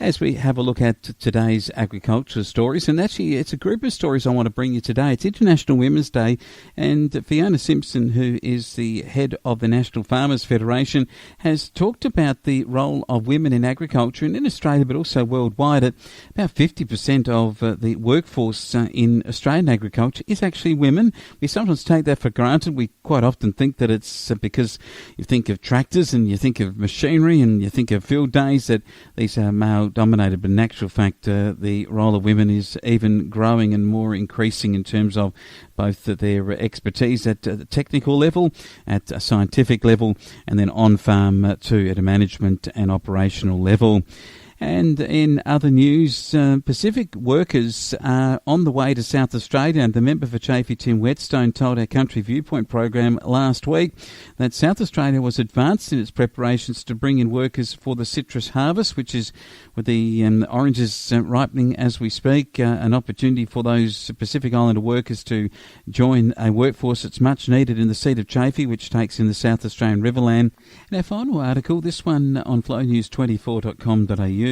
as we have a look at today's agriculture stories. And actually, it's a group of stories I want to bring you today. It's International Women's Day, and Fiona Simson, who is the head of the National Farmers Federation, has talked about the role of women in agriculture, and in Australia, but also worldwide. At about 50% of the workforce in Australian agriculture is actually women. We sometimes take that for granted. We quite often think that it's because you think of tractors and you think of machinery and you think of field days that these are male-dominated, but in actual fact, the role of women is even growing and more increasing in terms of both their expertise at the technical level, at a scientific level, and then on-farm too, at a management and operational level. And in other news, Pacific workers are on the way to South Australia. And the member for Chafey, Tim Whetstone, told our Country Viewpoint program last week that South Australia was advanced in its preparations to bring in workers for the citrus harvest, which is with the oranges ripening as we speak, an opportunity for those Pacific Islander workers to join a workforce that's much needed in the seat of Chafey, which takes in the South Australian Riverland. And our final article, this one on flownews24.com.au,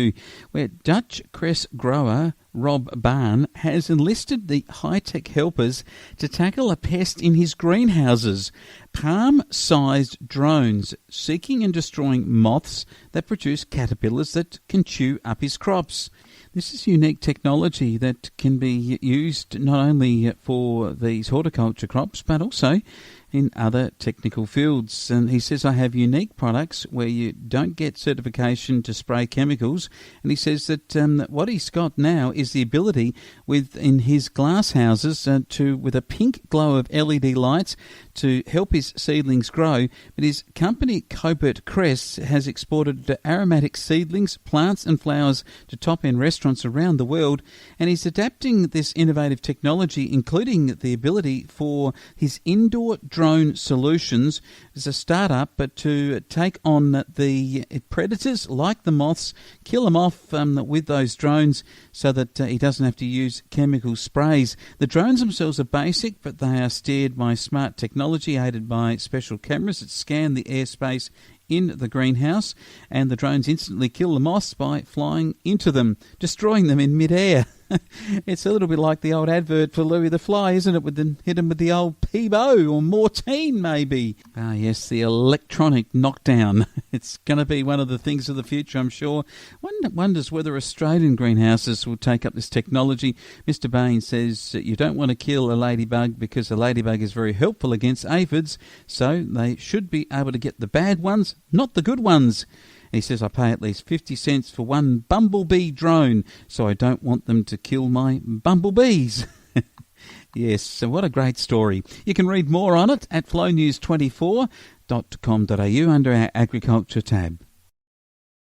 where Dutch cress grower Rob Barn has enlisted the high-tech helpers to tackle a pest in his greenhouses. Palm-sized drones seeking and destroying moths that produce caterpillars that can chew up his crops. This is unique technology that can be used not only for these horticulture crops, but also in other technical fields. And he says, I have unique products where you don't get certification to spray chemicals. And he says that what he's got now is the ability in his glass houses with a pink glow of LED lights to help his seedlings grow. But his company, Cobert Cress, has exported aromatic seedlings, plants and flowers to top-end restaurants around the world. And he's adapting this innovative technology, including the ability for his indoor drone solutions as a startup, but to take on the predators like the moths, kill them off with those drones so that he doesn't have to use chemical sprays. The drones themselves are basic, but they are steered by smart technology aided by special cameras that scan the airspace in the greenhouse, and the drones instantly kill the moths by flying into them, destroying them in mid-air. It's a little bit like the old advert for Louis the Fly, isn't it? Hit him with the old Peebo or Mortine, maybe. Ah, yes, the electronic knockdown. It's going to be one of the things of the future, I'm sure. One wonders whether Australian greenhouses will take up this technology. Mr. Bain says you don't want to kill a ladybug because a ladybug is very helpful against aphids, so they should be able to get the bad ones, not the good ones. He says, I pay at least 50 cents for one bumblebee drone, so I don't want them to kill my bumblebees. Yes, so what a great story. You can read more on it at flownews24.com.au under our agriculture tab.